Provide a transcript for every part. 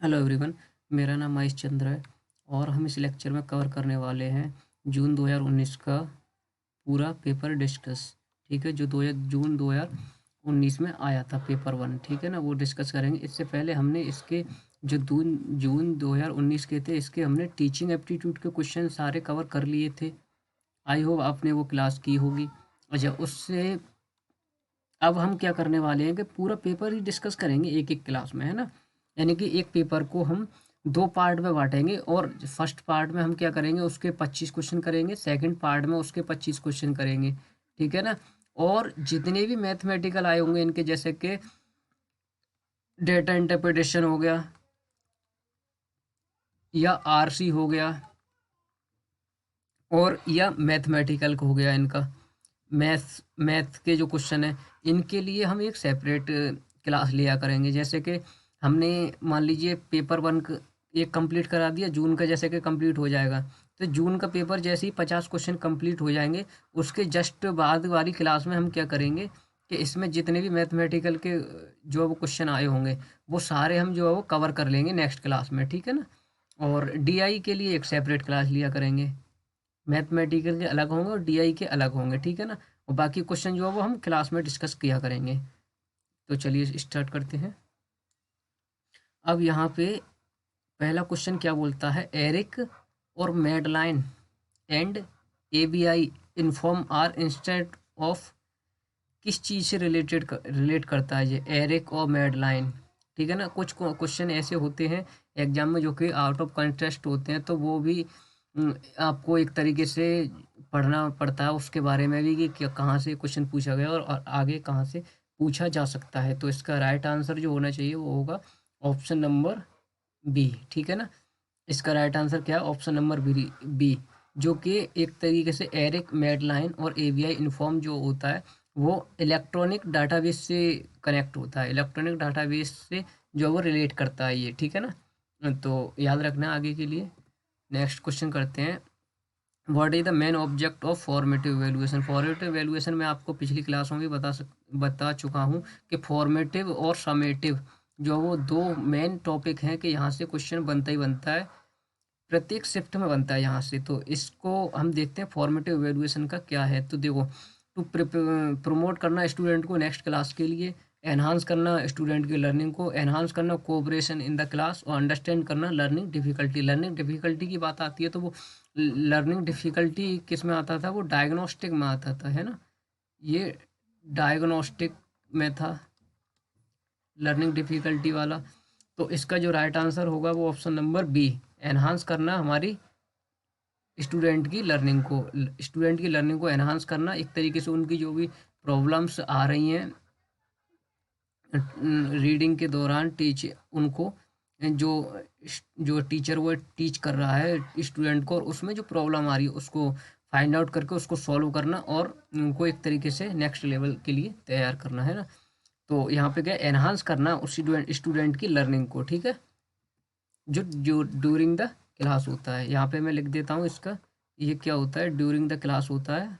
Hello everyone. मेरा नाम महेश चंद्र है और हम इस लेक्चर में कवर करने वाले हैं जून 2019 का पूरा पेपर डिस्कस। ठीक है, जो जून 2019 में आया था पेपर वन, ठीक है ना, वो डिस्कस करेंगे। इससे पहले हमने इसके जो जून 2019 के थे, इसके हमने टीचिंग एप्टीट्यूड के क्वेश्चन सारे कवर कर लिए थे। आई होप आपने वो क्लास की होगी। अच्छा, उससे अब हम क्या करने वाले हैं कि पूरा पेपर ही डिस्कस करेंगे एक एक क्लास में, है ना। यानी कि एक पेपर को हम दो पार्ट में बांटेंगे और फर्स्ट पार्ट में हम क्या करेंगे, उसके 25 क्वेश्चन करेंगे, सेकंड पार्ट में उसके 25 क्वेश्चन करेंगे, ठीक है ना। और जितने भी मैथमेटिकल आए होंगे इनके, जैसे कि डेटा इंटरप्रिटेशन हो गया या आरसी हो गया और या मैथमेटिकल हो गया इनका, मैथ के जो क्वेश्चन है, इनके लिए हम एक सेपरेट क्लास लिया करेंगे। जैसे कि हमने मान लीजिए पेपर वन एक कंप्लीट करा दिया जून का, जैसे कि कंप्लीट हो जाएगा, तो जून का पेपर जैसे ही 50 क्वेश्चन कंप्लीट हो जाएंगे, उसके जस्ट बाद वाली क्लास में हम क्या करेंगे कि इसमें जितने भी मैथमेटिकल के जो वो क्वेश्चन आए होंगे, वो सारे हम जो है वो कवर कर लेंगे नेक्स्ट क्लास में, ठीक है ना। और डीआई के लिए एक सेपरेट क्लास लिया करेंगे। मैथमेटिकल के अलग होंगे और डीआई के अलग होंगे, ठीक है ना। और बाकी क्वेश्चन जो है वो हम क्लास में डिस्कस किया करेंगे। तो चलिए स्टार्ट करते हैं। अब यहाँ पे पहला क्वेश्चन क्या बोलता है, एरिक और Madeline and ABI inform are instead of, किस चीज़ से रिलेट करता है ये एरिक और मैडलाइन, ठीक है ना। कुछ क्वेश्चन ऐसे होते हैं एग्जाम में जो कि आउट ऑफ कंटेस्ट होते हैं, तो वो भी आपको एक तरीके से पढ़ना पड़ता है उसके बारे में भी कि क्या कहाँ से क्वेश्चन पूछा गया और आगे कहाँ से पूछा जा सकता है। तो इसका राइट आंसर जो होना चाहिए वो होगा ऑप्शन नंबर बी, ठीक है ना। इसका राइट आंसर क्या है, ऑप्शन नंबर बी, जो कि एक तरीके से एरिक मैडलाइन और एवीआई इन्फॉर्म जो होता है वो इलेक्ट्रॉनिक डाटाबेस से कनेक्ट होता है, इलेक्ट्रॉनिक डाटाबेस से जो वो रिलेट करता है ये, ठीक है ना। तो याद रखना आगे के लिए। नेक्स्ट क्वेश्चन करते हैं। What is the main object of formative valuation. Formative valuation में आपको पिछली क्लासों में बता चुका हूँ कि फॉर्मेटिव और समेटिव जो वो दो मेन टॉपिक हैं कि यहाँ से क्वेश्चन बनता ही बनता है, प्रत्येक शिफ्ट में बनता है यहाँ से। तो इसको हम देखते हैं फॉर्मेटिव वैल्यूएशन का क्या है। तो देखो, टू प्रमोट करना स्टूडेंट को नेक्स्ट क्लास के लिए, एनहांस करना स्टूडेंट की लर्निंग को, एनहांस करना कोऑपरेशन इन द क्लास और अंडरस्टैंड करना लर्निंग डिफिकल्टी। लर्निंग डिफिकल्टी की बात आती है तो वो लर्निंग डिफिकल्टी किस में आता था, वो डायग्नोस्टिक में आता था, है ना। ये डायग्नोस्टिक में था लर्निंग डिफिकल्टी वाला। तो इसका जो राइट आंसर होगा वो ऑप्शन नंबर बी, एनहांस करना हमारी स्टूडेंट की लर्निंग को एनहांस करना, एक तरीके से उनकी जो भी प्रॉब्लम्स आ रही हैं रीडिंग के दौरान टीच उनको, जो जो टीचर वो टीच कर रहा है स्टूडेंट को और उसमें जो प्रॉब्लम आ रही है उसको फाइंड आउट करके उसको सॉल्व करना और उनको एक तरीके से नेक्स्ट लेवल के लिए तैयार करना, है ना। तो यहाँ पे क्या, एनहांस करना उस स्टूडेंट की लर्निंग को, ठीक है, जो जो ड्यूरिंग द क्लास होता है। यहाँ पे मैं लिख देता हूँ इसका, ये क्या होता है, ड्यूरिंग द क्लास होता है,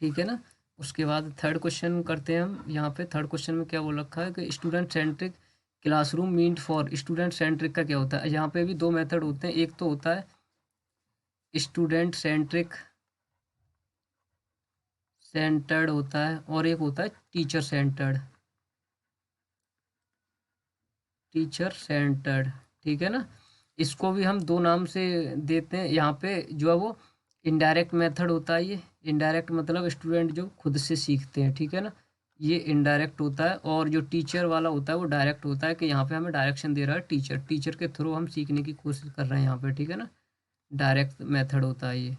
ठीक है ना। उसके बाद थर्ड क्वेश्चन करते हैं हम। यहाँ पे थर्ड क्वेश्चन में क्या बोल रखा है कि student centric classroom meant for, student centric का क्या होता है। यहाँ पे भी दो मेथड होते हैं, एक तो होता है स्टूडेंट सेंट्रिक सेंटर्ड होता है और एक होता है टीचर सेंटर्ड, ठीक है ना। इसको भी हम दो नाम से देते हैं। यहाँ पे जो है वो इनडायरेक्ट मेथड होता है, ये इनडायरेक्ट मतलब स्टूडेंट जो खुद से सीखते हैं, ठीक है ना, ये इनडायरेक्ट होता है। और जो टीचर वाला होता है वो डायरेक्ट होता है कि यहाँ पे हमें डायरेक्शन दे रहा है टीचर के थ्रू हम सीखने की कोशिश कर रहे हैं यहाँ पे, ठीक है ना। डायरेक्ट मेथड होता है ये।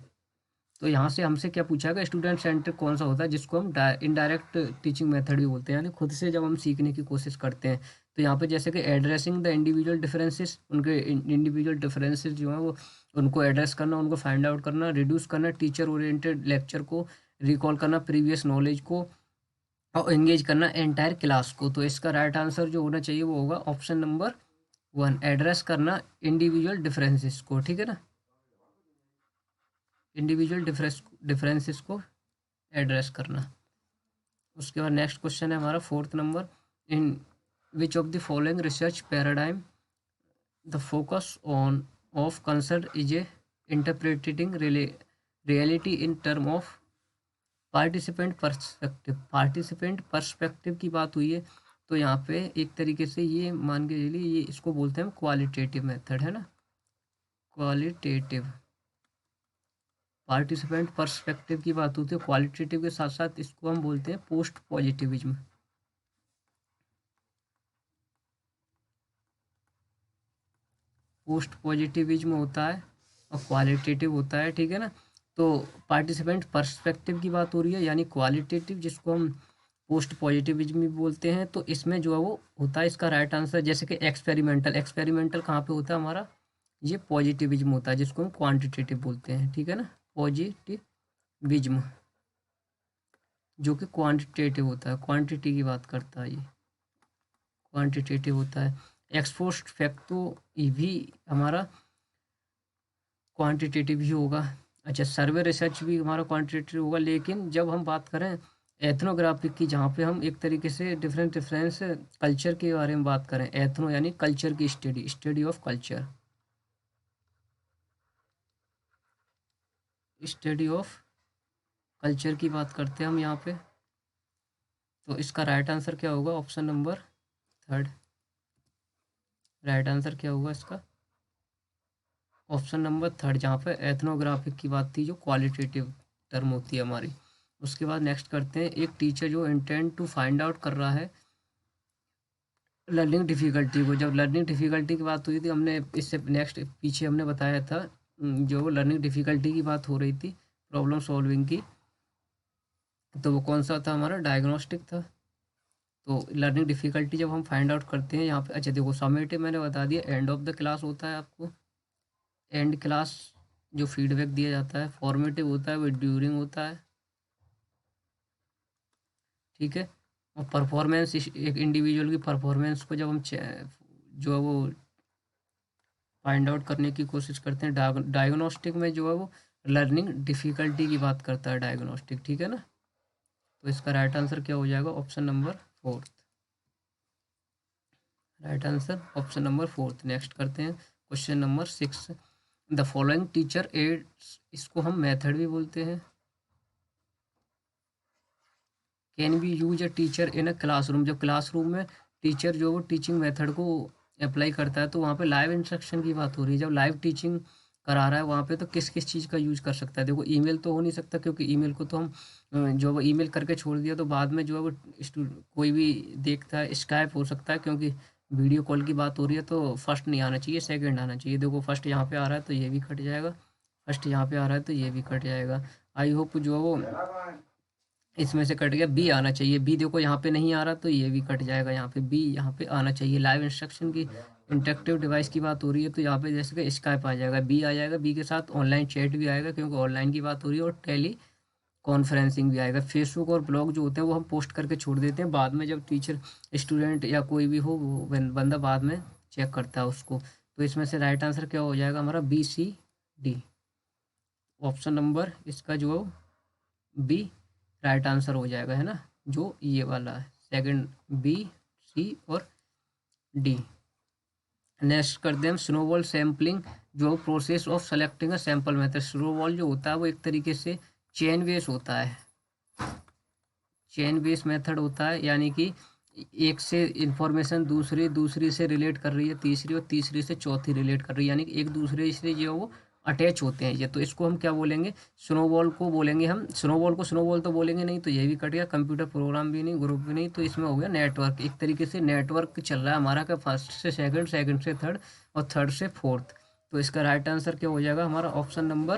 तो यहाँ से हमसे क्या पूछा गया, स्टूडेंट सेंट्रिक कौन सा होता है, जिसको हम इनडायरेक्ट टीचिंग मेथड भी बोलते हैं, यानी खुद से जब हम सीखने की कोशिश करते हैं। तो यहाँ पे जैसे कि एड्रेसिंग द इंडिविजुअल डिफरेंसेस, उनके इंडिविजुअल डिफरेंसेस जो हैं वो उनको एड्रेस करना, उनको फाइंड आउट करना, रिड्यूस करना टीचर ओरिएंटेड लेक्चर को, रिकॉल करना प्रीवियस नॉलेज को और एंगेज करना एंटायर क्लास को। तो इसका राइट आंसर जो होना चाहिए वो होगा ऑप्शन नंबर वन, एड्रेस करना इंडिविजुअल डिफरेंसेस को, ठीक है ना, इंडिविजुअल डिफरेंसेस को एड्रेस करना। उसके बाद नेक्स्ट क्वेश्चन है हमारा 4th number, in which of the following research paradigm the focus on off concern is a interpreting reality in term of participant perspective की बात हुई है। तो यहाँ पे एक तरीके से ये मान के चलिए, ये इसको बोलते हैं क्वालिटेटिव मेथड, है ना, क्वालिटेटिव। पार्टिसिपेंट पर्सपेक्टिव की बात होती है क्वालिटेटिव के साथ साथ, इसको हम बोलते हैं पोस्ट पॉजिटिविज्म। पोस्ट पॉजिटिविज्म होता है और क्वालिटेटिव होता है, ठीक है ना। तो पार्टिसिपेंट पर्सपेक्टिव की बात हो रही है, यानी क्वालिटेटिव जिसको हम पोस्ट पॉजिटिविज्म भी बोलते हैं। तो इसमें जो है वो होता है इसका राइट आंसर, जैसे कि एक्सपेरिमेंटल कहाँ पे होता है हमारा, ये पॉजिटिविज्म होता है जिसको हम क्वांटिटेटिव बोलते हैं, ठीक है ना, पॉजिटिविज्म जो कि क्वांटिटेटिव होता है, क्वांटिटी की बात करता है, ये क्वांटिटेटिव होता है। एक्सपोस्ट फैक्ट तो ये भी हमारा क्वांटिटेटिव ही होगा। अच्छा, सर्वे रिसर्च भी हमारा क्वांटिटेटिव होगा, लेकिन जब हम बात करें एथनोग्राफिक की, जहाँ पे हम एक तरीके से डिफरेंस कल्चर के बारे में बात करें, एथनो यानी कल्चर की study of culture, study of culture की बात करते हैं हम यहाँ पे। तो इसका राइट आंसर क्या होगा, ऑप्शन नंबर 3, राइट आंसर क्या होगा इसका, ऑप्शन नंबर 3, जहाँ पे एथनोग्राफिक की बात थी, जो क्वालिटेटिव टर्म होती है हमारी। उसके बाद नेक्स्ट करते हैं, एक टीचर जो इंटेंट टू फाइंड आउट कर रहा है लर्निंग डिफ़िकल्टी को। जब लर्निंग डिफ़िकल्टी की बात हुई थी, हमने इससे नेक्स्ट पीछे हमने बताया था, जो लर्निंग डिफ़िकल्टी की बात हो रही थी प्रॉब्लम सॉल्विंग की, तो वो कौन सा था हमारा, डायग्नोस्टिक था। तो लर्निंग डिफ़िकल्टी जब हम फाइंड आउट करते हैं यहाँ पे, अच्छा देखो समेटिव मैंने बता दिया, एंड ऑफ द क्लास होता है आपको, एंड क्लास जो फीडबैक दिया जाता है। फॉर्मेटिव होता है वो ड्यूरिंग होता है, ठीक है। और परफॉर्मेंस, एक इंडिविजुअल की परफॉर्मेंस को जब हम जो है वो फाइंड आउट करने की कोशिश करते हैं। डायग्नोस्टिक में जो है वो लर्निंग डिफ़िकल्टी की बात करता है डायग्नोस्टिक, ठीक है ना। तो इसका राइट आंसर क्या हो जाएगा, option number 4, right answer option number 4। Next करते हैं question number 6, the following teacher aids, इसको हम मेथड भी बोलते हैं। Can be use a teacher in a classroom, जब क्लासरूम में टीचर जो वो टीचिंग मेथड को अप्लाई करता है, तो वहाँ पे लाइव इंस्ट्रक्शन की बात हो रही है। जब लाइव टीचिंग करा रहा है वहाँ पे, तो किस किस चीज़ का यूज़ कर सकता है। देखो ईमेल तो हो नहीं सकता, क्योंकि ईमेल को तो हम जो वो ईमेल करके छोड़ दिया, तो बाद में जो है वो कोई भी देखता है। स्काइप हो सकता है, क्योंकि वीडियो कॉल की बात हो रही है, तो फर्स्ट नहीं आना चाहिए, सेकंड आना चाहिए। देखो फर्स्ट यहाँ पे आ रहा है तो ये भी कट जाएगा, फर्स्ट यहाँ पे आ रहा है तो ये भी कट जाएगा। आई होप जो है वो इसमें से कट गया, बी आना चाहिए। बी देखो यहाँ पे नहीं आ रहा तो ये भी कट जाएगा, यहाँ पे बी यहाँ पे आना चाहिए। लाइव इंस्ट्रक्शन की इंटरेक्टिव डिवाइस की बात हो रही है, तो यहाँ पे जैसे कि स्काइप आ जाएगा, बी आ जाएगा। बी के साथ ऑनलाइन चैट भी आएगा, क्योंकि ऑनलाइन की बात हो रही है, और टेली कॉन्फ्रेंसिंग भी आएगा। फेसबुक और ब्लॉग जो होते हैं वो हम पोस्ट करके छोड़ देते हैं, बाद में जब टीचर स्टूडेंट या कोई भी हो, वो बंदा बाद में चेक करता है उसको। तो इसमें से राइट आंसर क्या हो जाएगा हमारा, B C D, option number इसका जो बी राइट आंसर हो जाएगा, है ना, जो ये वाला है सेकंड, बी सी और डी। नेक्स्ट करते हैं हम स्नोबॉल सैम्पलिंग, जो process of selecting a sample method. Snowball जो होता है वो एक तरीके से चेन बेस होता है, चेन बेस मेथड होता है, यानी कि एक से इंफॉर्मेशन दूसरी, दूसरी से रिलेट कर रही है तीसरी, और तीसरी से चौथी रिलेट कर रही है, यानी कि एक दूसरे से जो वो अटैच होते हैं ये। तो इसको हम क्या बोलेंगे, स्नोबॉल को बोलेंगे हम। स्नोबॉल को स्नोबॉल तो बोलेंगे नहीं, तो ये भी कट गया। कंप्यूटर प्रोग्राम भी नहीं, ग्रुप भी नहीं, तो इसमें हो गया नेटवर्क। एक तरीके से नेटवर्क चल रहा है हमारा, का फर्स्ट से सेकंड, सेकंड से थर्ड, और थर्ड से फोर्थ। तो इसका राइट आंसर क्या हो जाएगा हमारा, ऑप्शन नंबर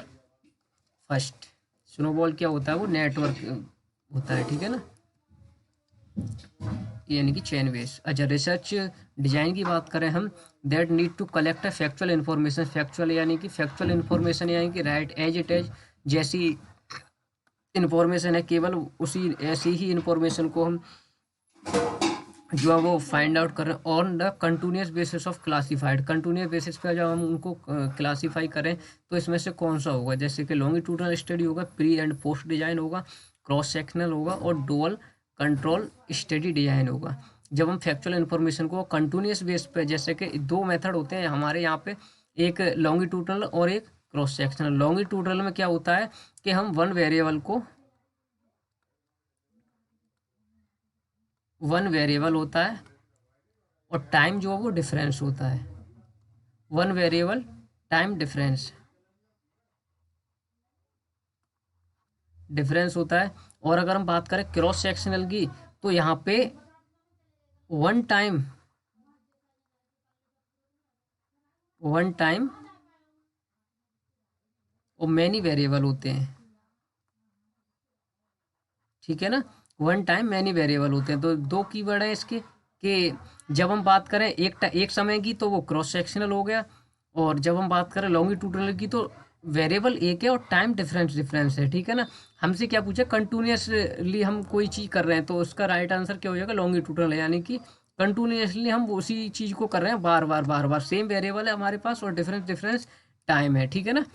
फर्स्ट। स्नोबॉल क्या होता है, वो नेटवर्क होता है, ठीक है ना, यानी कि चेन बेस। अच्छा, रिसर्च डिजाइन की बात करें हम, that need to collect a factual information. Factual यानी कि फैक्चुअल इन्फॉर्मेशन, यानी कि राइट एज इट एज जैसी इन्फॉर्मेशन है, केवल उसी ऐसी ही इन्फॉर्मेशन को हम जो है वो फाइंड आउट कर रहे हैं on the continuous basis of classified. Continuous basis पे जब हम उनको क्लासीफाई करें, तो इसमें से कौन सा होगा, जैसे कि लॉन्गिट्यूडनल स्टडी होगा, प्री एंड पोस्ट डिजाइन होगा, क्रॉस सेक्शनल होगा और डुअल कंट्रोल स्टडी डिजाइन होगा। जब हम फैक्चुअल इन्फॉर्मेशन को कंटिन्यूस बेस पे, जैसे कि दो मेथड होते हैं हमारे यहाँ पे, एक लॉन्गिट्यूडनल और एक क्रॉस सेक्शनल। लॉन्गिट्यूडनल में क्या होता है कि हम वन वेरिएबल होता है और टाइम जो है वो डिफरेंस होता है। वन वेरिएबल टाइम डिफरेंस होता है। और अगर हम बात करें क्रॉस सेक्शनल की, तो यहाँ पे वन टाइम और मैनी वेरिएबल होते हैं, ठीक है ना। वन टाइम मैनी वेरिएबल होते हैं। तो दो कीवर्ड है इसके कि जब हम बात करें एक समय की तो वो क्रॉस सेक्शनल हो गया, और जब हम बात करें लॉन्गिट्यूडनल की तो वेरिएबल एक है और टाइम डिफरेंस है, ठीक है ना। हमसे क्या पूछा, कंटिन्यूसली हम कोई चीज़ कर रहे हैं, तो उसका राइट आंसर क्या हो जाएगा, लॉन्गिट्यूडनल, यानी कि कंटिन्यूसली हम उसी चीज़ को कर रहे हैं बार बार, सेम वेरिएबल है हमारे पास और डिफरेंस टाइम है, ठीक है ना।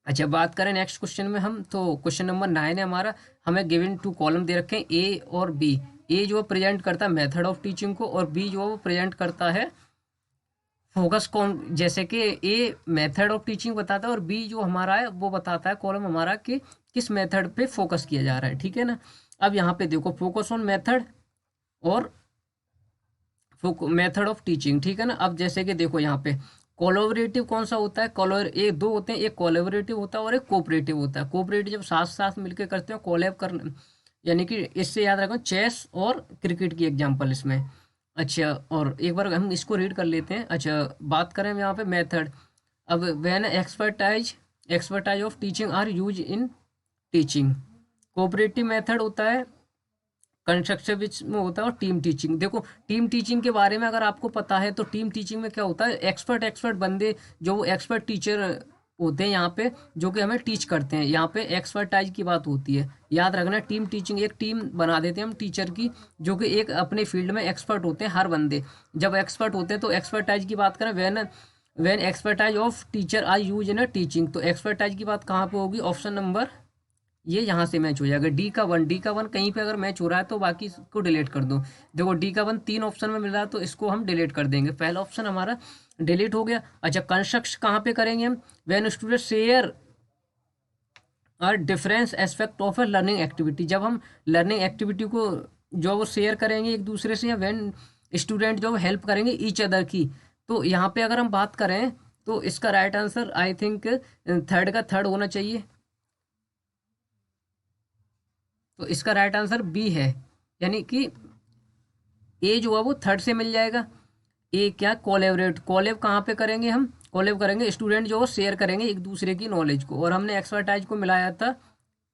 अच्छा, बात करें नेक्स्ट क्वेश्चन में हम, तो क्वेश्चन नंबर 9 है हमारा। हमें गिवन टू कॉलम दे रखे हैं ए और बी। ए जो प्रेजेंट करता है मेथड ऑफ टीचिंग को, और बी जो है वो प्रेजेंट करता है फोकस कौन, जैसे कि ए मेथड ऑफ टीचिंग बताता है और बी जो हमारा है वो बताता है कॉलम हमारा कि किस मेथड पे फोकस किया जा रहा है, ठीक है ना। अब यहाँ पे देखो फोकस ऑन मेथड और मेथड ऑफ टीचिंग, ठीक है ना। अब जैसे कि देखो यहाँ पे कोलैबोरेटिव कौन सा होता है, ये दो होते हैं, एक कोलैबोरेटिव होता है और एक कोऑपरेटिव होता है। कोऑपरेटिव जब साथ साथ मिलकर करते हैं कोलैब कर, यानी कि इससे याद रखो चेस और क्रिकेट की एग्जांपल इसमें। अच्छा, और एक बार हम इसको रीड कर लेते हैं। अच्छा, बात करें यहाँ पे मेथड। अब when expertise of teaching are use in teaching. Cooperative method होता है कंस्ट्रक्टिविज्म में होता है, और टीम टीचिंग। देखो टीम टीचिंग के बारे में अगर आपको पता है तो टीम टीचिंग में क्या होता है, एक्सपर्ट बंदे जो वो एक्सपर्ट टीचर होते हैं यहाँ पे, जो कि हमें टीच करते हैं। यहाँ पे एक्सपर्टाइज की बात होती है, याद रखना। टीम टीचिंग एक टीम बना देते हैं हम टीचर की, जो कि एक अपने फील्ड में एक्सपर्ट होते हैं हर बंदे। जब एक्सपर्ट होते हैं तो एक्सपर्टाइज की बात करें, when expertise of teacher are use in a teaching, तो एक्सपर्टाइज की बात कहाँ पे होगी, ऑप्शन नंबर ये यहाँ से मैच हो जाएगा। डी का वन कहीं पे अगर मैच हो रहा है तो बाकी को डिलीट कर दो। देखो डी का वन 3 ऑप्शन में मिल रहा है तो इसको हम डिलीट कर देंगे, पहला ऑप्शन हमारा डिलीट हो गया। अच्छा, कंस्ट्रक्ट कहाँ पे करेंगे हम, व्हेन स्टूडेंट शेयर और difference aspect of A learning activity. जब हम लर्निंग एक्टिविटी को जो वो शेयर करेंगे एक दूसरे से, या व्हेन स्टूडेंट जो हेल्प करेंगे ईच अदर की। तो यहाँ पे अगर हम बात करें तो इसका right answer I think third होना चाहिए। तो इसका राइट आंसर बी है, यानी कि ए जो है वो थर्ड से मिल जाएगा। ए क्या, कोलेब कहाँ पे करेंगे हम, कोलेब करेंगे स्टूडेंट जो शेयर करेंगे एक दूसरे की नॉलेज को, और हमने एक्सपर्टाइज को मिलाया था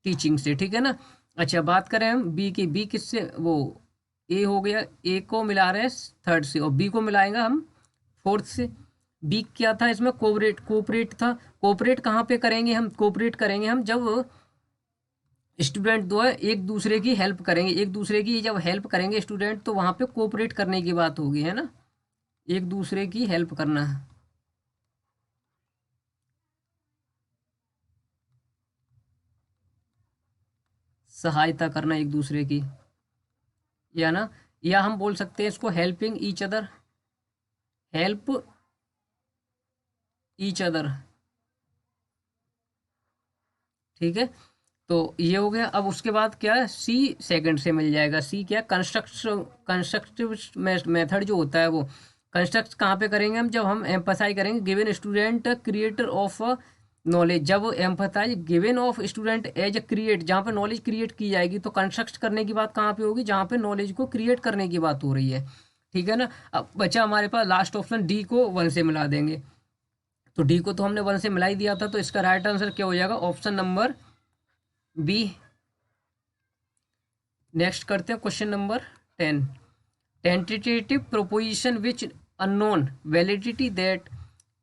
टीचिंग से, ठीक है ना। अच्छा, बात करें हम बी की, बी किससे, वो ए हो गया, ए को मिला रहे हैं थर्ड से और बी को मिलाएंगे हम फोर्थ से। बी क्या था इसमें, कोऑपरेट था। कोऑपरेट कहाँ पे करेंगे हम, कोऑपरेट करेंगे हम जब स्टूडेंट दो है एक दूसरे की हेल्प करेंगे, एक दूसरे की जब हेल्प करेंगे स्टूडेंट, तो वहाँ पे कोऑपरेट करने की बात होगी, है ना, एक दूसरे की हेल्प करना, सहायता करना एक दूसरे की, या ना, या हम बोल सकते हैं इसको helping each other, help each other, ठीक है। तो ये हो गया। अब उसके बाद क्या है, सी सेकंड से मिल जाएगा। सी क्या, कंस्ट्रक्टिव मेथड जो होता है वो कंस्ट्रक्ट कहाँ पे करेंगे हम, जब हम एम्फसाइज करेंगे given student creator of knowledge. जब emphasize given of student as a create, जहाँ पे नॉलेज क्रिएट की जाएगी, तो कंस्ट्रक्ट करने की बात कहाँ पे होगी, जहाँ पे नॉलेज को क्रिएट करने की बात हो रही है, ठीक है ना। अब बचा हमारे पास लास्ट ऑप्शन, डी को वन से मिला देंगे। तो डी को तो हमने वन से मिला ही दिया था, तो इसका राइट आंसर क्या हो जाएगा, ऑप्शन नंबर बी। नेक्स्ट करते हैं question number 10। Tentative proposition which unknown validity that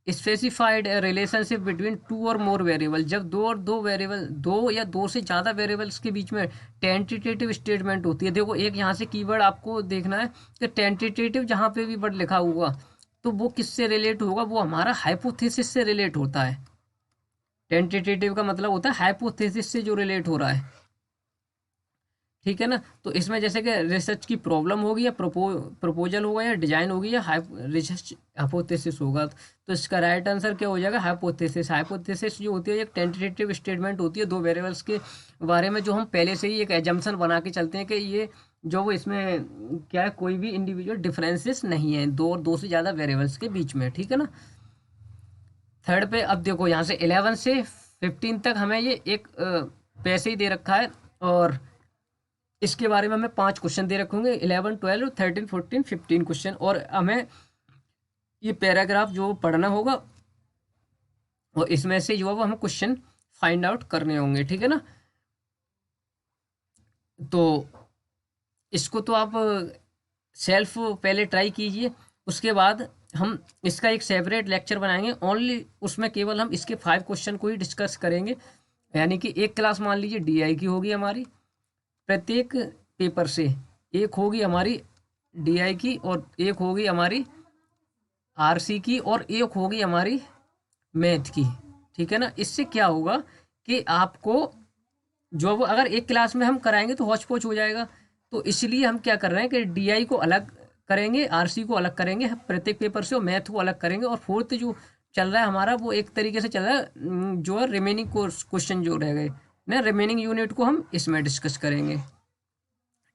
specified A relationship between two और मोर वेरिएबल। जब दो वेरिएबल, दो या दो से ज़्यादा वेरिएबल्स के बीच में टेंटेटिव स्टेटमेंट होती है। देखो एक यहाँ से कीवर्ड आपको देखना है कि टेंटेटिव जहाँ पे भी वर्ड लिखा हुआ तो वो किससे रिलेट होगा, वो हमारा हाइपोथेसिस से रिलेट होता है। टेंटेटिव का मतलब होता है हाइपोथेसिस से जो रिलेट हो रहा है। ठीक है ना। तो इसमें जैसे कि रिसर्च की प्रॉब्लम होगी या प्रपोजल होगा या डिजाइन होगी या रिसर्च हाइपोथेसिस होगा। तो इसका राइट आंसर क्या हो जाएगा, हाइपोथेसिस। हाइपोथेसिस जो होती है एक टेंटेटिव स्टेटमेंट होती है दो वेरिएबल्स के बारे में, जो हम पहले से ही एक एजम्पशन बना के चलते हैं कि ये जो वो इसमें क्या है, कोई भी इंडिविजुअल डिफरेंसेस नहीं है दो और दो से ज़्यादा वेरिएबल्स के बीच में। ठीक है ना। थर्ड पे अब देखो यहाँ से 11 से 15 तक हमें ये एक पैसे ही दे रखा है, और इसके बारे में हमें 5 क्वेश्चन दे रखे होंगे, 11 12 13 14 15 क्वेश्चन, और हमें ये पैराग्राफ जो पढ़ना होगा और इसमें से जो है वो हमें क्वेश्चन फाइंड आउट करने होंगे। ठीक है ना। तो इसको तो आप सेल्फ पहले ट्राई कीजिए, उसके बाद हम इसका एक सेपरेट लेक्चर बनाएंगे ओनली, उसमें केवल हम इसके 5 क्वेश्चन को ही डिस्कस करेंगे। यानी कि एक क्लास मान लीजिए डीआई की होगी हमारी, प्रत्येक पेपर से एक होगी हमारी डीआई की, और एक होगी हमारी आरसी की, और एक होगी हमारी मैथ की। ठीक है ना। इससे क्या होगा कि आपको जो वो अगर एक क्लास में हम कराएंगे तो हौच पौच हो जाएगा। तो इसलिए हम क्या कर रहे हैं कि डीआई को अलग करेंगे, आरसी को अलग करेंगे प्रत्येक पेपर से, और मैथ को अलग करेंगे, और फोर्थ जो चल रहा है हमारा वो एक तरीके से चल रहा है जो है रिमेनिंग क्वेश्चन जो रह गए ना, रिमेनिंग यूनिट को हम इसमें डिस्कस करेंगे।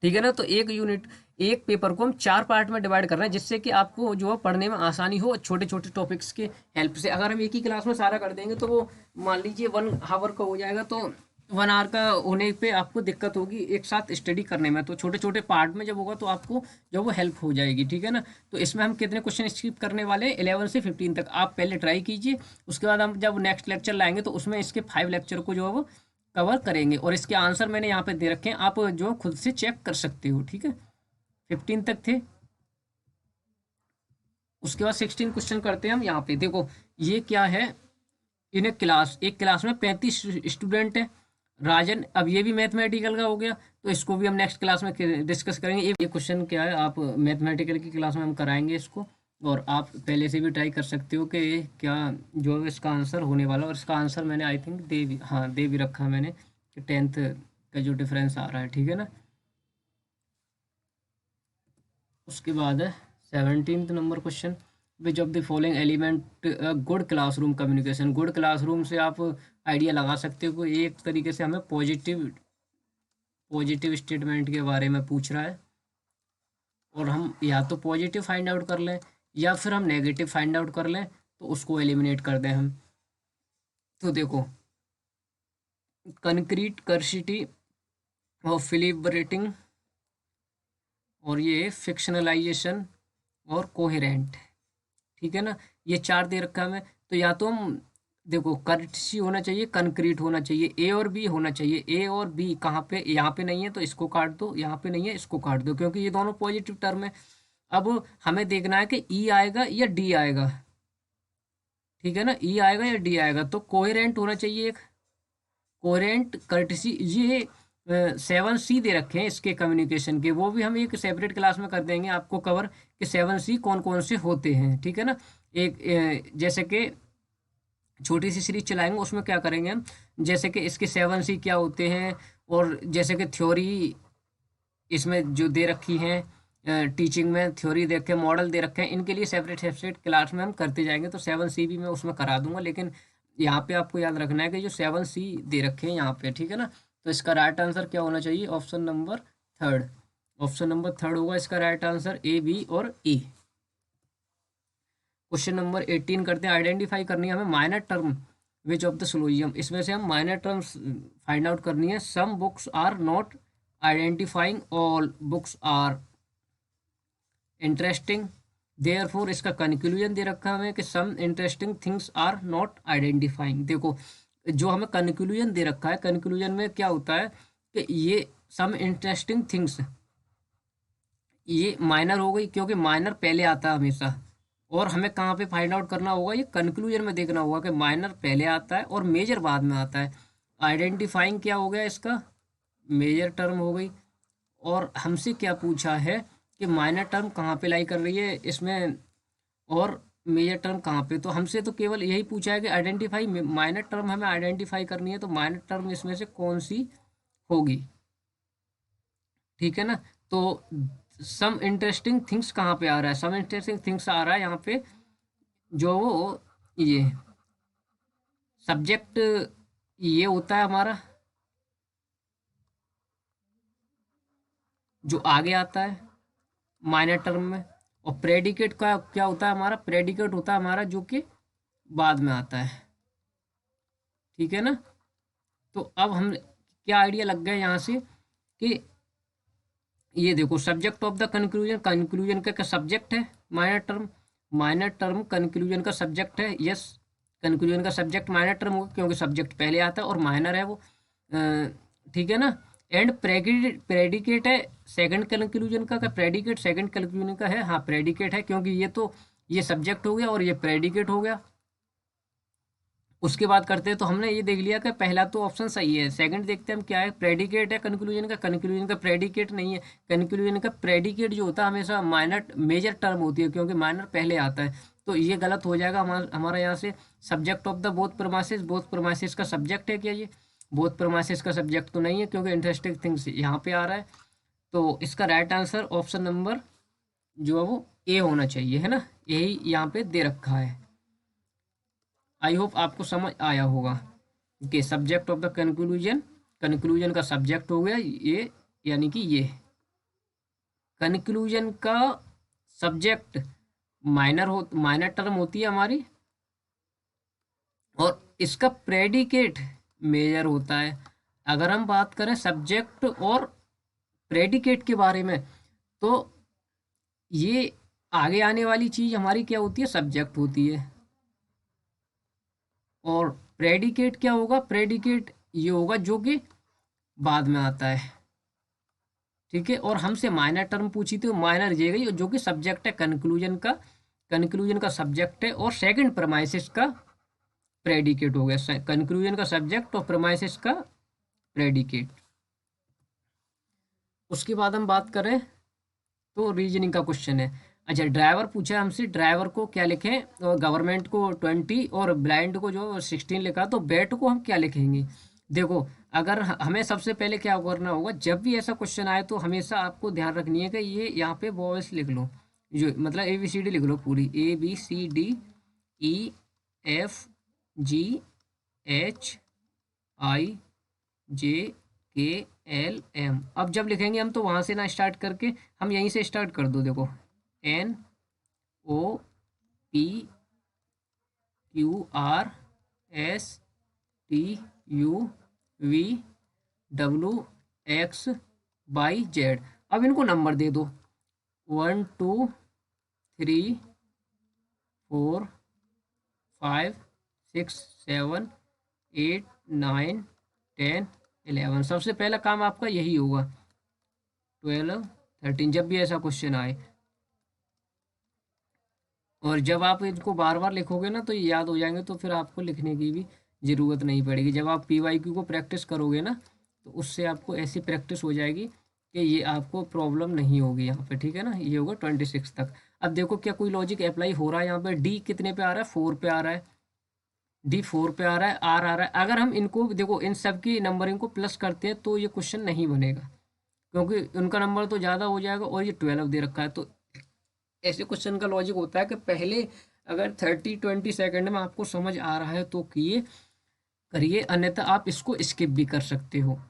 ठीक है ना। तो एक यूनिट, एक पेपर को हम 4 पार्ट में डिवाइड कर रहे हैं, जिससे कि आपको जो है पढ़ने में आसानी हो छोटे छोटे टॉपिक्स के हेल्प से। अगर हम एक ही क्लास में सारा कर देंगे तो वो मान लीजिए 1 आवर का हो जाएगा, तो 1 आवर का होने पे आपको दिक्कत होगी एक साथ स्टडी करने में। तो छोटे छोटे पार्ट में जब होगा तो आपको जो वो हेल्प हो जाएगी। ठीक है ना। तो इसमें हम कितने क्वेश्चन स्किप करने वाले हैं, 11 से 15 तक। आप पहले ट्राई कीजिए, उसके बाद हम जब नेक्स्ट लेक्चर लाएंगे तो उसमें इसके 5 लेक्चर को जो है वो कवर करेंगे, और इसके आंसर मैंने यहाँ पे दे रखे हैं, आप जो खुद से चेक कर सकते हो। ठीक है। 15 तक थे। उसके बाद 16 क्वेश्चन करते हैं हम। यहाँ पे देखो ये क्या है, इन एक क्लास में 35 स्टूडेंट है। राजन, अब ये भी मैथमेटिकल का हो गया, तो इसको भी हम नेक्स्ट क्लास में डिस्कस करेंगे। ये क्वेश्चन क्या है, आप मैथमेटिकल की क्लास में हम कराएंगे इसको, और आप पहले से भी ट्राई कर सकते हो कि ये क्या जो है इसका आंसर होने वाला। और इसका आंसर मैंने आई थिंक दे भी रखा है मैंने, कि 10th का जो डिफरेंस आ रहा है। ठीक है ना। उसके बाद है 17th number question, which of the following element good classroom communication. Good classroom से आप आइडिया लगा सकते हो कि एक तरीके से हमें पॉजिटिव स्टेटमेंट के बारे में पूछ रहा है, और हम या तो पॉजिटिव फाइंड आउट कर लें या फिर हम नेगेटिव फाइंड आउट कर लें, तो उसको एलिमिनेट कर दें हम। तो देखो, कंक्रीट कर्सिटी और फिलिब्रेटिंग, और ये फिक्शनलाइजेशन और कोहेरेंट। ठीक है ना। ये 4 दे रखा है हमें। तो या तो हम देखो कर्टसी होना चाहिए, कंक्रीट होना चाहिए, ए और बी होना चाहिए। ए और बी कहाँ पे, यहाँ पे नहीं है तो इसको काट दो, यहाँ पे नहीं है इसको काट दो, क्योंकि ये दोनों पॉजिटिव टर्म है। अब हमें देखना है कि ई आएगा या डी आएगा। ठीक है ना। ई आएगा या डी आएगा, तो कोहेरेंट होना चाहिए एक। कोहेरेंट कर्टसी, ये 7C दे रखे हैं इसके कम्युनिकेशन के, वो भी हम एक सेपरेट क्लास में कर देंगे आपको कवर, कि 7C कौन कौन से होते हैं। ठीक है ना। एक जैसे कि छोटी सी सीरीज चलाएंगे, उसमें क्या करेंगे हम, जैसे कि इसके 7C क्या होते हैं, और जैसे कि थ्योरी इसमें जो दे रखी है, टीचिंग में थ्योरी दे रखे, मॉडल दे रखे हैं, इनके लिए सेपरेट सेपरेट क्लास में हम करते जाएंगे। तो 7C भी मैं उसमें करा दूंगा, लेकिन यहाँ पे आपको याद रखना है कि जो 7C दे रखे हैं यहाँ पे। ठीक है ना। तो इसका राइट आंसर क्या होना चाहिए, option number third. Option number third होगा इसका राइट आंसर, ए, बी और ई। क्वेश्चन नंबर 18 करते हैं। आइडेंटिफाई करनी है हमें minor term which of the syllogism. इसमें से हम माइनर टर्म्स फाइंड आउट करनी है। Some books are not identifying, all books are interesting, therefore इसका कंक्लूजन दे रखा है हमें कि some interesting things are not identifying. देखो जो हमें कंक्लूजन दे रखा है, कंक्लूजन में क्या होता है कि ये सम इंटरेस्टिंग थिंग्स, ये माइनर हो गई, क्योंकि माइनर पहले आता है हमेशा, और हमें कहाँ पे फाइंड आउट करना होगा, ये कंक्लूजन में देखना होगा कि माइनर पहले आता है और मेजर बाद में आता है। आइडेंटिफाइंग क्या हो गया इसका, मेजर टर्म हो गई। और हमसे क्या पूछा है कि माइनर टर्म कहाँ पे लाई कर रही है इसमें, और मेजर टर्म कहाँ पे। तो हमसे तो केवल यही पूछा है कि आइडेंटिफाई माइनर टर्म हमें आइडेंटिफाई करनी है, तो माइनर टर्म इसमें से कौन सी होगी। ठीक है ना। तो सम इंटरेस्टिंग थिंग्स कहाँ पे आ रहा है, सम इंटरेस्टिंग थिंग्स आ रहा है यहाँ पे, जो वो ये सब्जेक्ट ये होता है हमारा, जो आगे आता है माइनर टर्म में। और प्रेडिकेट का क्या होता है हमारा, प्रेडिकेट होता है हमारा जो कि बाद में आता है। ठीक है ना। तो अब हम क्या आइडिया लग गया यहाँ से कि ये देखो subject of the conclusion, conclusion का सब्जेक्ट है minor term, minor term conclusion का सब्जेक्ट है। यस, कंक्लूजन का सब्जेक्ट माइनर टर्म होगा क्योंकि सब्जेक्ट पहले आता है और माइनर है वो। ठीक है ना। एंड प्रेडिकेट है सेकंड कंक्लूजन का प्रेडिकेट सेकंड कंक्लूजन का है, हाँ प्रेडिकेट है क्योंकि ये तो ये सब्जेक्ट हो गया और ये प्रेडिकेट हो गया। उसके बाद करते हैं तो हमने ये देख लिया कि पहला तो ऑप्शन सही है। सेकंड देखते हैं हम क्या है, प्रेडिकेट है कंक्लूजन का, कंक्लूजन का प्रेडिकेट नहीं है। कंक्लूजन का प्रेडिकेट जो होता है हमेशा माइनर मेजर टर्म होती है क्योंकि माइनर पहले आता है। तो ये गलत हो जाएगा हमारा यहाँ से। Subject of the both promises, both promises का सब्जेक्ट है क्या ये, बोथ प्रोमाइसिस का सब्जेक्ट तो नहीं है क्योंकि इंटरेस्टिंग थिंग्स यहाँ पे आ रहा है। तो इसका राइट आंसर ऑप्शन नंबर जो है वो ए होना चाहिए, है ना। यही यहाँ पे दे रखा है। आई होप आपको समझ आया होगा कि subject of the conclusion, conclusion का सब्जेक्ट हो गया ये, यानी कि ये कंक्लूजन का सब्जेक्ट माइनर टर्म होती है हमारी, और इसका प्रेडिकेट मेजर होता है। अगर हम बात करें सब्जेक्ट और प्रेडिकेट के बारे में, तो ये आगे आने वाली चीज हमारी क्या होती है, सब्जेक्ट होती है। और प्रेडिकेट क्या होगा, प्रेडिकेट ये होगा जो कि बाद में आता है। ठीक है। और हमसे माइनर टर्म पूछी थी, माइनर ये गई जो कि सब्जेक्ट है कंक्लूजन का, कंक्लूजन का सब्जेक्ट है और सेकंड प्रमाइसिस का प्रेडिकेट हो गया। कंक्लूजन का सब्जेक्ट और प्रमाइसिस का प्रेडिकेट। उसके बाद हम बात करें तो रीजनिंग का क्वेश्चन है। अच्छा, ड्राइवर पूछा है हमसे, ड्राइवर को क्या लिखें, और गवर्नमेंट को 20 और ब्लाइंड को जो 16 लिखा, तो बेट को हम क्या लिखेंगे। देखो, अगर हमें सबसे पहले क्या करना होगा, जब भी ऐसा क्वेश्चन आए तो हमेशा आपको ध्यान रखनी है कि ये यहाँ पे वॉइस लिख लो, जो मतलब ABCD लिख लो पूरी, ABCDEFGHIJKLM। अब जब लिखेंगे हम तो वहां से ना स्टार्ट करके हम यहीं से स्टार्ट कर दो। देखो, NOPQRSTUVWXYZ। अब इनको नंबर दे दो, 1 2 3 4 5 6 7 8 9 10 11। सबसे पहला काम आपका यही होगा, 12 13, जब भी ऐसा क्वेश्चन आए। और जब आप इनको बार बार लिखोगे ना तो ये याद हो जाएंगे, तो फिर आपको लिखने की भी ज़रूरत नहीं पड़ेगी। जब आप PYQ को प्रैक्टिस करोगे ना, तो उससे आपको ऐसी प्रैक्टिस हो जाएगी कि ये आपको प्रॉब्लम नहीं होगी यहाँ पे। ठीक है ना। ये होगा 26 तक। अब देखो क्या कोई लॉजिक अप्लाई हो रहा है यहाँ पे, डी कितने पे आ रहा है, 4 पे आ रहा है, डी 4 पे आ रहा है, आर आ रहा है। अगर हम इनको देखो, इन सब की नंबरिंग को प्लस करते हैं तो ये क्वेश्चन नहीं बनेगा क्योंकि उनका नंबर तो ज़्यादा हो जाएगा और ये 12 दे रखा है। तो ऐसे क्वेश्चन का लॉजिक होता है कि पहले अगर 30-20 सेकंड में आपको समझ आ रहा है तो किए करिए, अन्यथा आप इसको स्किप भी कर सकते हो।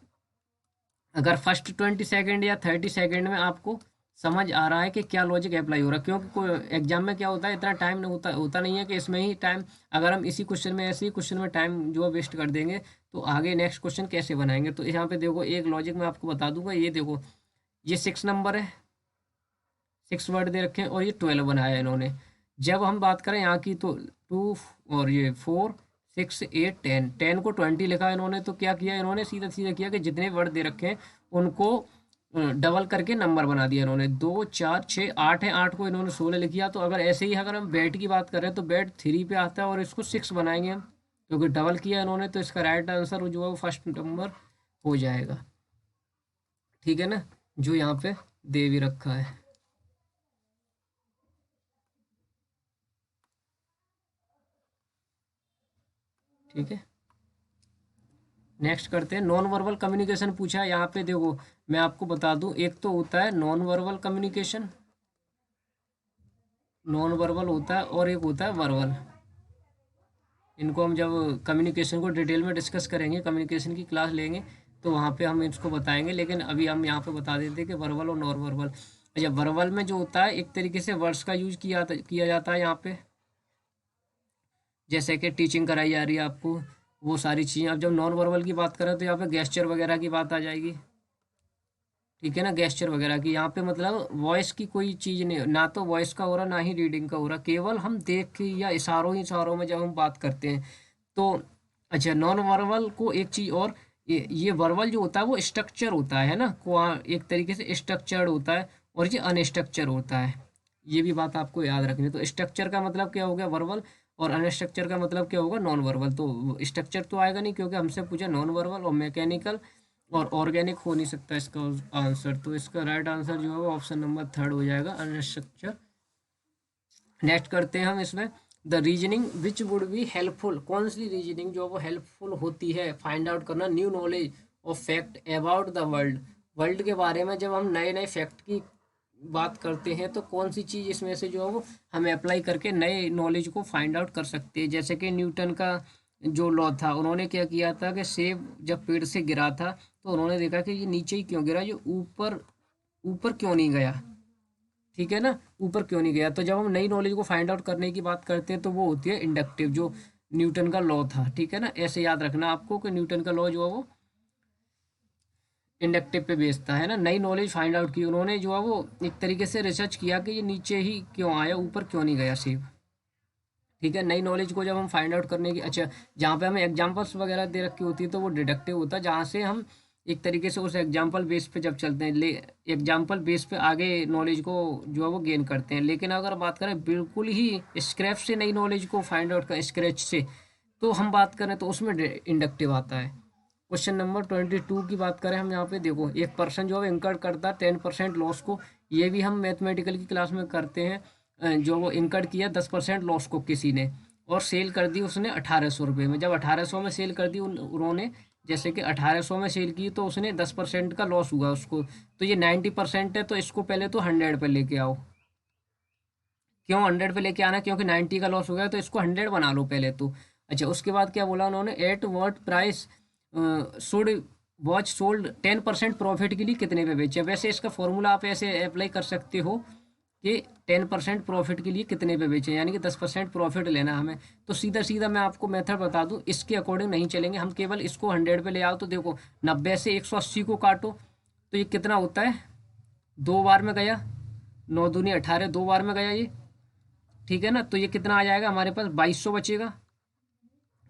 अगर फर्स्ट 20 सेकंड या 30 सेकंड में आपको समझ आ रहा है कि क्या लॉजिक अप्लाई हो रहा है, क्योंकि कोई एग्जाम में क्या होता है, इतना टाइम नहीं होता नहीं है कि इसमें ही टाइम, अगर हम इसी क्वेश्चन में ऐसे ही क्वेश्चन में टाइम जो वेस्ट कर देंगे तो आगे नेक्स्ट क्वेश्चन कैसे बनाएंगे। तो यहाँ पे देखो एक लॉजिक मैं आपको बता दूंगा। ये देखो, ये 6 नंबर है, 6 वर्ड दे रखे हैं और ये 12 बनाया है इन्होंने। जब हम बात करें यहाँ की तो 2 और ये 4 6 8 10, 10 को 20 लिखा है इन्होंने। तो क्या किया इन्होंने, सीधा सीधा किया कि जितने वर्ड दे रखे हैं उनको डबल करके नंबर बना दिया इन्होंने। 2 4 6 8 है, 8 को इन्होंने 16 लिख दिया। तो अगर ऐसे ही अगर हम बेट की बात करें तो बेट 3 पे आता है और इसको 6 बनाएंगे हम, क्योंकि डबल किया इन्होंने। तो इसका राइट आंसर जो है वो फर्स्ट नंबर हो जाएगा। ठीक है ना, जो यहाँ पे दे भी रखा है। ठीक है। नेक्स्ट करते हैं, नॉन वर्बल कम्युनिकेशन पूछा है यहाँ पे। देखो मैं आपको बता दूं, एक तो होता है non verbal communication, non verbal होता है, और एक होता है वर्बल। इनको हम जब कम्युनिकेशन को डिटेल में डिस्कस करेंगे, कम्युनिकेशन की क्लास लेंगे, तो वहाँ पे हम इसको बताएंगे, लेकिन अभी हम यहाँ पे बता देते हैं कि वर्बल और नॉन वर्बल। अच्छा, वर्बल में जो होता है एक तरीके से वर्ड्स का यूज किया जाता है यहाँ पे, जैसे कि टीचिंग कराई जा रही है आपको, वो सारी चीज़ें। अब जब नॉन वर्बल की बात करें तो यहाँ पे गेस्चर वगैरह की बात आ जाएगी, ठीक है ना, गेस्चर वगैरह की। यहाँ पे मतलब वॉइस की कोई चीज़ नहीं, ना तो वॉइस का हो रहा, ना ही रीडिंग का हो रहा, केवल हम देख के या इशारों ही इशारों में जब हम बात करते हैं तो। अच्छा, नॉन वर्बल को एक चीज़ और, ये वर्बल जो होता है वो स्ट्रक्चर होता है ना, को एक तरीके से स्ट्रक्चर्ड होता है, और ये अनस्ट्रक्चर होता है। ये भी बात आपको याद रखनी है। तो स्ट्रक्चर का मतलब क्या हो गया, वर्बल, और अनस्ट्रक्चर का मतलब क्या होगा, नॉन वर्बल। तो स्ट्रक्चर तो आएगा नहीं, क्योंकि हमसे पूछा नॉन वर्बल और मैकेनिकल और ऑर्गेनिक हो नहीं सकता इसका आंसर। तो इसका राइट आंसर जो है वो ऑप्शन नंबर थर्ड हो जाएगा, अनस्ट्रक्चर। नेक्स्ट करते हैं हम इसमें, the reasoning which would be helpful, कौन सी रीजनिंग जो वो हेल्पफुल होती है फाइंड आउट करना new knowledge of fact about the world. World के बारे में जब हम नए नए फैक्ट की बात करते हैं तो कौन सी चीज़ इसमें से जो है वो हमें अप्लाई करके नए नॉलेज को फाइंड आउट कर सकते हैं। जैसे कि न्यूटन का जो लॉ था, उन्होंने क्या किया था कि सेब जब पेड़ से गिरा था तो उन्होंने देखा कि ये नीचे ही क्यों गिरा, ये ऊपर ऊपर क्यों नहीं गया, ठीक है ना, ऊपर क्यों नहीं गया। तो जब हम नई नॉलेज को फाइंड आउट करने की बात करते हैं तो वो होती है इंडक्टिव, जो न्यूटन का लॉ था, ठीक है ना। ऐसे याद रखना आपको कि न्यूटन का लॉ जो है वो इंडक्टिव पे बेस्ड है ना। नई नॉलेज फाइंड आउट की उन्होंने, जो है वो एक तरीके से रिसर्च किया कि ये नीचे ही क्यों आया, ऊपर क्यों नहीं गया सेब, ठीक है। नई नॉलेज को जब हम फाइंड आउट करने की, अच्छा, जहाँ पे हमें एग्जांपल्स वगैरह दे रखी होती है तो वो डिडक्टिव होता है, जहाँ से हम एक तरीके से उस एग्जाम्पल बेस पे जब चलते हैं, एग्जाम्पल बेस पे आगे नॉलेज को जो है वो गेन करते हैं। लेकिन अगर बात करें बिल्कुल ही स्क्रैच से नई नॉलेज को फाइंड आउट कर, स्क्रैच से, तो हम बात करें तो उसमें इंडक्टिव आता है। क्वेश्चन नंबर 22 की बात करें हम यहाँ पे, देखो एक पर्सन जो है इनकर्ड करता है 10% लॉस को, ये भी हम मैथमेटिकल की क्लास में करते हैं। जो वो इनकर्ड किया 10% लॉस को किसी ने, और सेल कर दी उसने 1800 रुपये में। जब 1800 में सेल कर दी उन्होंने, जैसे कि 1800 में सेल की तो उसने 10% का लॉस हुआ उसको, तो ये 90% है, तो इसको पहले तो 100 पे लेके आओ। क्यों 100 पे लेके आना, क्योंकि 90 का लॉस हो गया, तो इसको 100 बना लो पहले तो। अच्छा, उसके बाद क्या बोला उन्होंने, at what price should watch sold 10% profit के लिए कितने पे बेचे। वैसे इसका फॉर्मूला आप ऐसे अप्लाई कर सकते हो कि 10% प्रॉफिट के लिए कितने पे बेचे, यानी कि 10% प्रॉफिट लेना हमें। तो सीधा सीधा मैं आपको मेथड बता दूं, इसके अकॉर्डिंग नहीं चलेंगे हम, केवल इसको 100 पे ले आओ। तो देखो 90 से 180 को काटो तो ये कितना होता है, 2 बार में गया, 9 दूनी 18, 2 बार में गया ये, ठीक है ना। तो ये कितना आ जाएगा हमारे पास, 2200 बचेगा,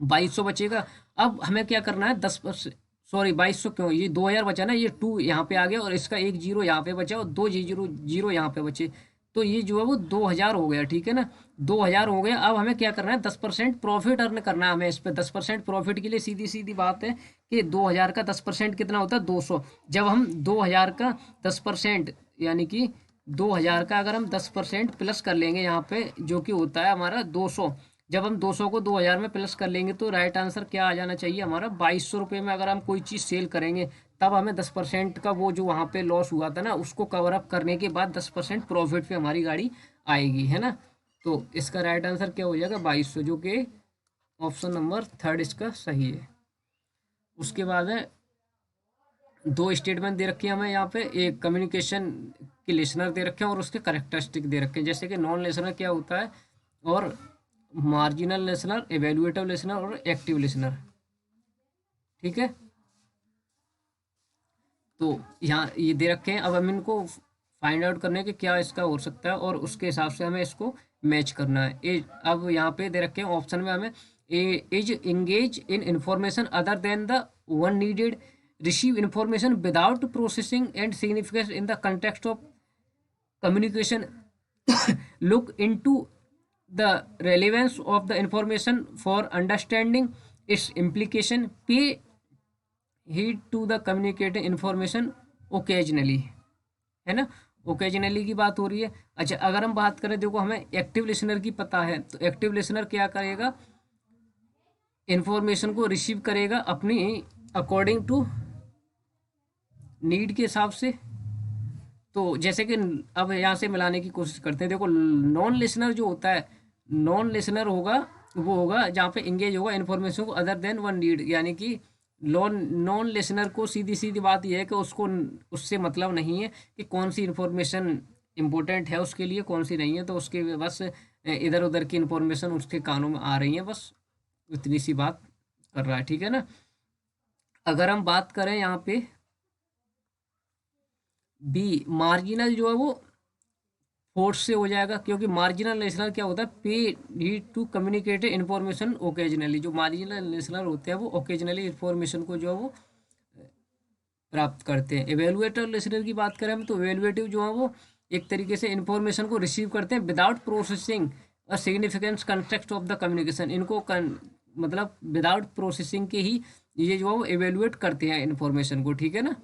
2200 बचेगा। अब हमें क्या करना है, 10%, सॉरी 2200 क्यों, ये 2000 बचा ना, ये 2 यहाँ पे आ गया और इसका एक जीरो यहाँ पे बचा और 2 जीरो यहाँ पे बचे, तो ये जो है वो 2000 हो गया, ठीक है ना। 2000 हो गया। अब हमें क्या करना है, 10% प्रॉफिट अर्न करना है हमें इस पे। 10% प्रॉफिट के लिए सीधी सीधी बात है कि 2000 का 10% कितना होता है, 200। जब हम 2000 का 10%, यानी कि 2000 का अगर हम 10% प्लस कर लेंगे यहाँ पे, जो कि होता है हमारा 200, जब हम 200 को 2000 में प्लस कर लेंगे तो राइट आंसर क्या आ जाना चाहिए हमारा, 2200 रुपये में। अगर हम कोई चीज़ सेल करेंगे तब हमें 10% का वो जो वहाँ पे लॉस हुआ था ना, उसको कवर अप करने के बाद 10% प्रॉफिट पे हमारी गाड़ी आएगी, है ना। तो इसका राइट आंसर क्या हो जाएगा, 2200, जो कि ऑप्शन नंबर थर्ड इसका सही है। उसके बाद है, दो स्टेटमेंट दे रखी है हमें यहाँ पे, एक कम्युनिकेशन के लिसनर दे रखे हैं और उसके करेक्टरिस्टिक दे रखे हैं, जैसे कि नॉन लिसनर क्या होता है, और मार्जिनल लिसनर, एवेल्युएटिव लिसनर और एक्टिव लिसनर, ठीक है। तो यहाँ ये दे रखे हैं। अब हम इनको फाइंड आउट करने के क्या इसका हो सकता है, और उसके हिसाब से हमें इसको मैच करना है। अब यहाँ पे दे रखे हैं ऑप्शन में हमें, is engage in information other than the one needed, receive information without processing and significance in the context of communication, look into the relevance of the information for understanding its implication, pay heed to the communicated information occasionally, है ना। Occasionally की बात हो रही है। अच्छा, अगर हम बात करें, देखो हमें एक्टिव लिसनर की पता है, तो एक्टिव लिसनर क्या करेगा, इंफॉर्मेशन को रिसीव करेगा अपनी अकॉर्डिंग टू नीड के हिसाब से। तो जैसे कि अब यहाँ से मिलाने की कोशिश करते हैं। देखो, नॉन लिसनर जो होता है, नॉन लिसनर होगा वो होगा जहाँ पे इंगेज होगा इन्फॉर्मेशन को अदर देन वन नीड, यानी कि नॉन नॉन लिसनर को सीधी सीधी बात यह है कि उसको उससे मतलब नहीं है कि कौन सी इन्फॉर्मेशन इम्पोर्टेंट है उसके लिए, कौन सी नहीं है। तो उसके बस इधर उधर की इन्फॉर्मेशन उसके कानों में आ रही है, बस इतनी सी बात कर रहा है, ठीक है ना। अगर हम बात करें यहाँ पे बी, मार्जिनल जो है वो फोर्स से हो जाएगा, क्योंकि मार्जिनल लिसनर क्या होता है, पे need to communicate information occasionally. जो मार्जिनल लिसनर होते हैं वो ओकेजनली इन्फॉर्मेशन को जो है वो प्राप्त करते हैं। एवेलुएटर लिसनर की बात करें हम, तो एवेलुएटिव जो है वो एक तरीके से इन्फॉर्मेशन को रिसीव करते हैं without processing a significance context of the communication. इनको मतलब विदाउट प्रोसेसिंग के ही ये जो है वो एवेलुएट करते हैं इन्फॉर्मेशन को, ठीक है ना,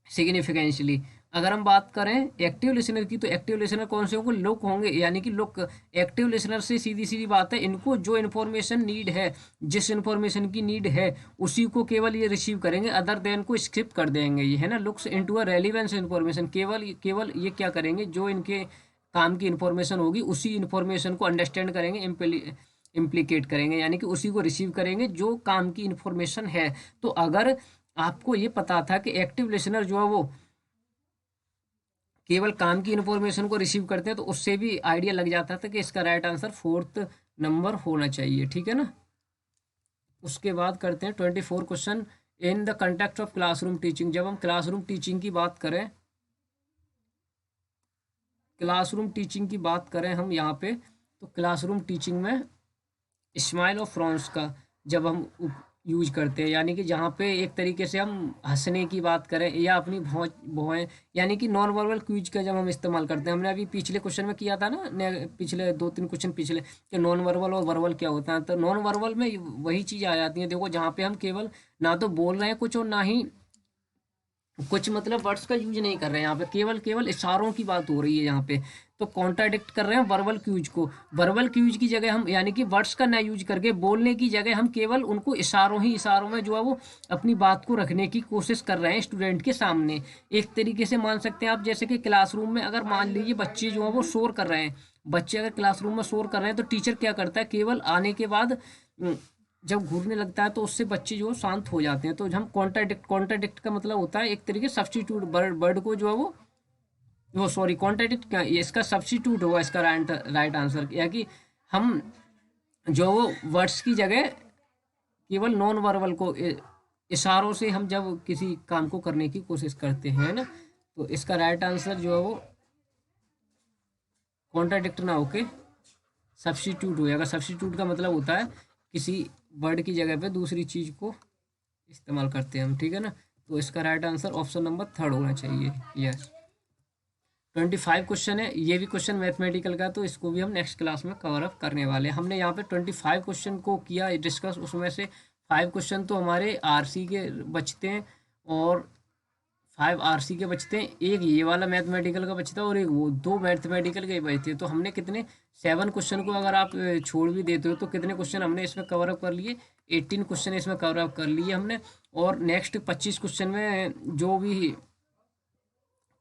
सिग्निफिकेंशली। अगर हम बात करें एक्टिव लिसनर की, तो एक्टिव लिसनर कौन से होंगे, लोग होंगे, यानी कि लोग। एक्टिव लिसनर से सीधी सीधी बात है, इनको जो इन्फॉर्मेशन नीड है, जिस इन्फॉर्मेशन की नीड है उसी को केवल ये रिसीव करेंगे, अदर देन को स्किप कर देंगे, ये है ना। Looks into a relevance information, केवल केवल ये क्या करेंगे, जो इनके काम की इन्फॉर्मेशन होगी उसी इन्फॉर्मेशन को अंडरस्टैंड करेंगे, इम्प्लीकेट करेंगे, यानी कि उसी को रिसीव करेंगे जो काम की इन्फॉर्मेशन है। तो अगर आपको ये पता था कि एक्टिव लिसनर जो है वो केवल काम की इन्फॉर्मेशन को रिसीव करते हैं, तो उससे भी आइडिया लग जाता था कि इसका राइट आंसर 4th नंबर होना चाहिए, ठीक है ना। उसके बाद करते हैं 24 question. In the context of classroom teaching, जब हम क्लासरूम टीचिंग की बात करें, क्लासरूम टीचिंग की बात करें हम यहाँ पे, तो क्लासरूम टीचिंग में स्माइल और फ्रॉन्स का जब हम यूज करते हैं, यानी कि जहाँ पे एक तरीके से हम हंसने की बात करें या अपनी भौहें, यानी कि नॉन वर्बल क्यूज का जब हम इस्तेमाल करते हैं। हमने अभी पिछले क्वेश्चन में किया था ना, पिछले 2-3 क्वेश्चन पिछले, कि नॉन वर्बल और वर्बल क्या होता है। तो नॉन वर्बल में वही चीज़ आ जाती है, देखो, जहाँ पे हम केवल ना तो बोल रहे हैं कुछ और ना ही कुछ मतलब वर्ड्स का यूज नहीं कर रहे हैं, यहाँ पे केवल केवल इशारों की बात हो रही है यहाँ पे। तो कॉन्ट्राडिक्ट कर रहे हैं वर्बल क्यूज को। वर्बल क्यूज की जगह हम, यानी कि वर्ड्स का ना यूज करके, बोलने की जगह हम केवल उनको इशारों में जो है वो अपनी बात को रखने की कोशिश कर रहे हैं स्टूडेंट के सामने। एक तरीके से मान सकते हैं आप, जैसे कि क्लासरूम में अगर मान लीजिए बच्चे जो है वो शोर कर रहे हैं, बच्चे अगर क्लासरूम में शोर कर रहे हैं, तो टीचर क्या करता है, केवल आने के बाद जब घूरने लगता है तो उससे बच्चे जो शांत हो जाते हैं। तो हम कॉन्ट्राडिक्ट का मतलब होता है एक तरीके सब्स्टिट्यूट, वर्ड को जो है वो सॉरी, कॉन्ट्राडिक्ट क्या, इसका सब्स्टिट्यूट होगा इसका राइट आंसर, या कि हम जो वो वर्ड्स की जगह केवल नॉन वर्बल को इशारों से हम जब किसी काम को करने की कोशिश करते हैं ना, तो इसका राइट आंसर जो है वो कॉन्ट्राडिक्ट ना होके सब्स्टिट्यूट हो जाएगा। सब्स्टिट्यूट का मतलब होता है किसी वर्ड की जगह पे दूसरी चीज़ को इस्तेमाल करते हैं हम, ठीक है ना। तो इसका राइट आंसर ऑप्शन नंबर 3 होना चाहिए। यस, 25 क्वेश्चन है, ये भी क्वेश्चन मैथमेटिकल का, तो इसको भी हम नेक्स्ट क्लास में कवर अप करने वाले हैं। हमने यहाँ पे 25 क्वेश्चन को किया डिस्कस, उसमें से 5 क्वेश्चन तो हमारे आरसी के बचते हैं और 5 आरसी के बचते हैं, एक ये वाला मैथमेटिकल का बचता है और एक वो, 2 मैथमेटिकल के ही बचते हैं। तो हमने कितने 7 क्वेश्चन को अगर आप छोड़ भी देते हो तो कितने क्वेश्चन हमने इसमें कवर अप कर लिए, 18 क्वेश्चन इसमें कवर अप कर लिए हमने। और नेक्स्ट 25 क्वेश्चन में जो भी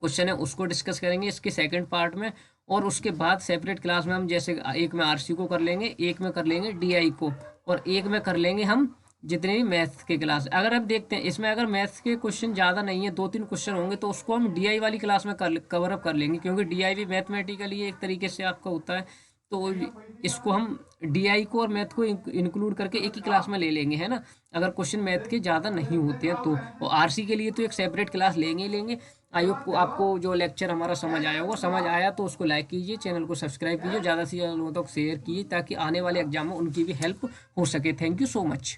क्वेश्चन है उसको डिस्कस करेंगे इसके सेकंड पार्ट में। और उसके बाद सेपरेट क्लास में हम, जैसे एक में आरसी को कर लेंगे, एक में कर लेंगे डीआई को, और एक में कर लेंगे हम जितने भी मैथ्स के क्लास। अगर आप देखते हैं इसमें अगर मैथ्स के क्वेश्चन ज़्यादा नहीं है, 2-3 क्वेश्चन होंगे, तो उसको हम डीआई वाली क्लास में कवर अप कर लेंगे, क्योंकि डीआई भी मैथमेटिकली एक तरीके से आपका होता है। तो इसको हम डीआई को और मैथ को इंक्लूड करके एक ही क्लास में ले लेंगे, है ना, अगर क्वेश्चन मैथ के ज़्यादा नहीं होते हैं तो। और आरसी के लिए तो एक सेपरेट क्लास लेंगे ही लेंगे। आई होप को आपको जो लेक्चर हमारा समझ आया होगा, समझ आया तो उसको लाइक कीजिए, चैनल को सब्सक्राइब कीजिए, ज़्यादा से ज़्यादा लोगों तक शेयर कीजिए, ताकि आने वाले एग्जाम में उनकी भी हेल्प हो सके। Thank you so much.